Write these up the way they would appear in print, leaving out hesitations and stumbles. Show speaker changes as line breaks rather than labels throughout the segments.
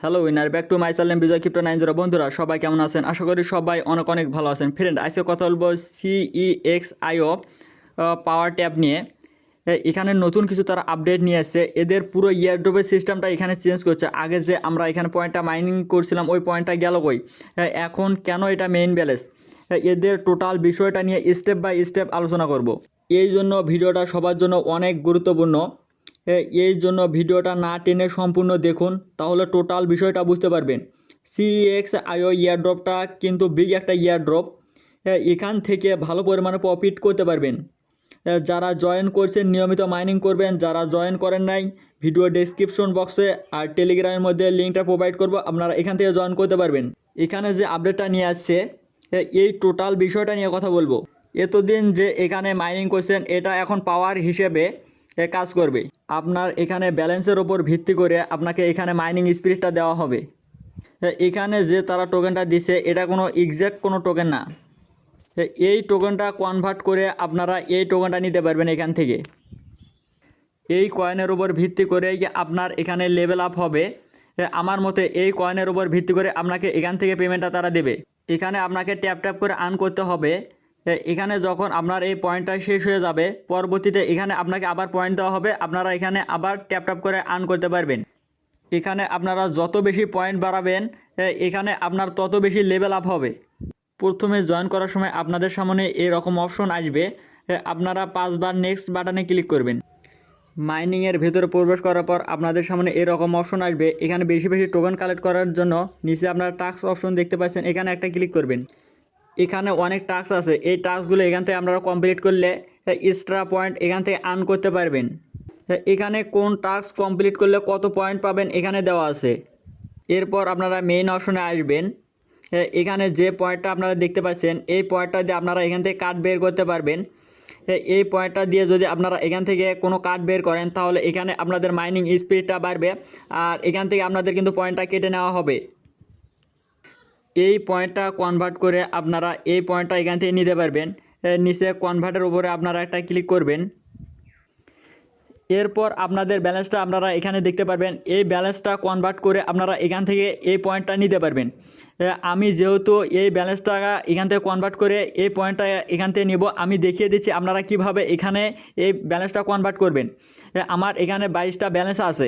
Hello winner back to my channel Bijoy crypto 90 বন্ধুরা সবাই কেমন আছেন? আশা করি সবাই অনেক অনেক ভালো আছেন। ফ্রেন্ড, আজকে কথা বলবো CEXIO পাওয়ার ট্যাব নিয়ে। এখানে নতুন কিছু তারা আপডেট নিয়ে আসছে। এদের পুরো ইয়ারড্রপের সিস্টেমটা এখানে চেঞ্জ করছে। আগে যে আমরা এখানে পয়েন্টটা মাইনিং করছিলাম ওই পয়েন্টটা গেল কই, এখন কেন এটা মেইন ব্যালেন্স, এদের টোটাল বিষয়টা নিয়ে স্টেপ বাই স্টেপ আলোচনা করব। এই জন্য ভিডিওটা সবার জন্য অনেক গুরুত্বপূর্ণ। এই জন্য ভিডিওটা না টেনে সম্পূর্ণ দেখুন, তাহলে টোটাল বিষয়টা বুঝতে পারবেন। CEXIO ইয়ারড্রপটা কিন্তু বিগ একটা ইয়ারড্রপ। এখান থেকে ভালো পরিমাণে প্রফিট করতে পারবেন। যারা জয়েন করছেন নিয়মিত মাইনিং করবেন, যারা জয়েন করেন নাই ভিডিও ডেসক্রিপশন বক্সে আর টেলিগ্রামের মধ্যে লিঙ্কটা প্রোভাইড করব, আপনারা এখান থেকে জয়েন করতে পারবেন। এখানে যে আপডেটটা নিয়ে আসছে এই টোটাল বিষয়টা নিয়ে কথা বলবো। এতদিন যে এখানে মাইনিং করছেন এটা এখন পাওয়ার হিসেবে কাজ করবে। আপনার এখানে ব্যালেন্সের ওপর ভিত্তি করে আপনাকে এখানে মাইনিং স্পিডটা দেওয়া হবে। এখানে যে তারা টোকেনটা দিছে এটা কোনো এক্স্যাক্ট কোনো টোকেন না। এই টোকেনটা কনভার্ট করে আপনারা এই টোকেনটা নিতে পারবেন এখান থেকে। এই কয়েনের উপর ভিত্তি করে আপনার এখানে লেভেল আপ হবে। আমার মতে এই কয়েনের উপর ভিত্তি করে আপনাকে এখান থেকে পেমেন্টটা তারা দেবে। এখানে আপনাকে ট্যাপ ট্যাপ করে আর্ন করতে হবে। এখানে যখন আপনার এই পয়েন্টটা শেষ হয়ে যাবে, পরবর্তীতে এখানে আপনাকে আবার পয়েন্ট দেওয়া হবে, আপনারা এখানে আবার ট্যাপ ট্যাপ করে আর্ন করতে পারবেন। এখানে আপনারা যত বেশি পয়েন্ট বাড়াবেন এখানে আপনার তত বেশি লেভেল আপ হবে। প্রথমে জয়েন করার সময় আপনাদের সামনে এরকম অপশন আসবে, আপনারা 5 বার নেক্সট বাটনে ক্লিক করবেন। মাইনিংয়ের ভেতরে প্রবেশ করার পর আপনাদের সামনে এরকম অপশন আসবে। এখানে বেশি বেশি টোকেন কালেক্ট করার জন্য নিচে আপনারা টাস্ক অপশন দেখতে পাচ্ছেন, এখানে একটা ক্লিক করবেন। এখানে অনেক টাস্ক আছে, এই টাস্কগুলো এখান থেকে আপনারা কমপ্লিট করলে এক্সট্রা পয়েন্ট এখান থেকে আর্ন করতে পারবেন। এখানে কোন টাস্ক কমপ্লিট করলে কত পয়েন্ট পাবেন এখানে দেওয়া আছে। এরপর আপনারা মেইন অপশনে আসবেন। এখানে যে পয়েন্টটা আপনারা দেখতে পাচ্ছেন এই পয়েন্টটা দিয়ে আপনারা এখান থেকে কার্ড বের করতে পারবেন। এই পয়েন্টটা দিয়ে যদি আপনারা এখান থেকে কোনো কার্ড বের করেন তাহলে এখানে আপনাদের মাইনিং স্পিডটা বাড়বে, আর এখান থেকে আপনাদের কিন্তু পয়েন্টটা কেটে নেওয়া হবে। এই পয়েন্টটা কনভার্ট করে আপনারা এই পয়েন্টটা এখান থেকে নিতে পারবেন। নিচে কনভার্টের উপরে আপনারা একটা ক্লিক করবেন। এরপর আপনাদের ব্যালেন্সটা আপনারা এখানে দেখতে পারবেন। এই ব্যালেন্সটা কনভার্ট করে আপনারা এখান থেকে এই পয়েন্টটা নিতে পারবেন। আমি যেহেতু এই ব্যালেন্সটা এখান থেকে কনভার্ট করে এই পয়েন্টটা এখান থেকে নেব, আমি দেখিয়ে দিচ্ছি আপনারা কিভাবে এখানে এই ব্যালেন্সটা কনভার্ট করবেন। আমার এখানে 22টা ব্যালেন্স আছে।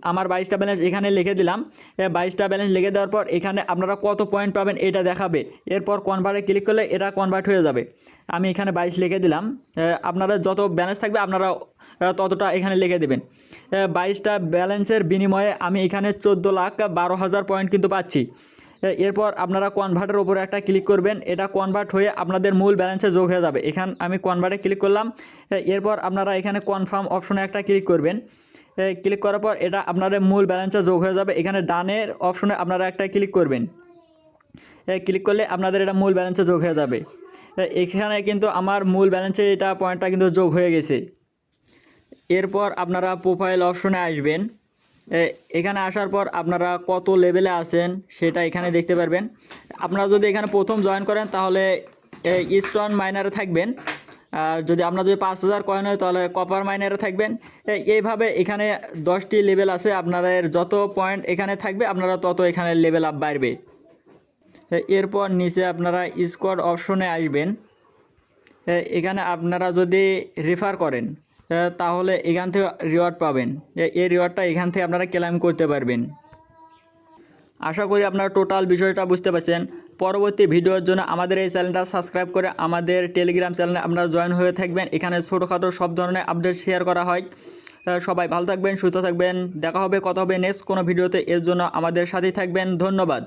আমার 22টা ব্যালেন্স এখানে লিখে দিলাম। 22টা ব্যালেন্স লিখে দেওয়ার পর এখানে আপনারা কত পয়েন্ট পাবেন এটা দেখাবে। এরপর কনভার্টে ক্লিক করলে এটা কনভার্ট হয়ে যাবে। আমি এখানে 22 লিখে দিলাম। আপনারা যত ব্যালেন্স থাকবে আপনারা ততটা এখানে লিখে দেবেন। 22টা ব্যালেন্সের বিনিময়ে আমি এখানে 14,12,000 পয়েন্ট কিন্তু পাচ্ছি। এরপর আপনারা কনভার্টের ওপরে একটা ক্লিক করবেন, এটা কনভার্ট হয়ে আপনাদের মূল ব্যালেন্সে যোগ হয়ে যাবে। এখানে আমি কনভার্টে ক্লিক করলাম। এরপর আপনারা এখানে কনফার্ম অপশনে একটা ক্লিক করবেন। ক্লিক করার পর এটা আপনাদের মূল ব্যালেন্সে যোগ হয়ে যাবে। এখানে ডানের অপশনে আপনারা একটা ক্লিক করবেন। ক্লিক করলে আপনাদের এটা মূল ব্যালেন্সে যোগ হয়ে যাবে। এখানে কিন্তু আমার মূল ব্যালেন্সে এটা পয়েন্টটা কিন্তু যোগ হয়ে গেছে। এরপর আপনারা প্রোফাইল অপশনে আসবেন। এখানে আসার পর আপনারা কত লেভেলে আছেন সেটা এখানে দেখতে পারবেন। আপনারা যদি এখানে প্রথম জয়েন করেন তাহলে স্টোন মাইনারে থাকবেন, আর যদি আপনার যদি 5,000 কয়েন হয় তাহলে কপার মাইনারে থাকবেন। এইভাবে এখানে 10টি লেভেল আছে। আপনাদের যত পয়েন্ট এখানে থাকবে আপনারা তত এখানে লেভেল আপ বাড়বে। এরপর নিচে আপনারা স্কোয়াড অপশনে আসবেন। এখানে আপনারা যদি রেফার করেন তাহলে এখান থেকে রিওয়ার্ড পাবেন। এই রিওয়ার্ডটা এখান থেকে আপনারা ক্লেম করতে পারবেন। আশা করি আপনারা টোটাল বিষয়টা বুঝতে পারছেন। পরবর্তী ভিডিওর জন্য আমাদের এই চ্যানেলটা সাবস্ক্রাইব করে আমাদের টেলিগ্রাম চ্যানেলে আপনারা জয়েন হয়ে থাকবেন। এখানে ছোটোখাটো সব ধরনের আপডেট শেয়ার করা হয়। সবাই ভালো থাকবেন, সুস্থ থাকবেন। দেখা হবে, কথা হবে নেক্সট কোনো ভিডিওতে। এর জন্য আমাদের সাথেই থাকবেন। ধন্যবাদ।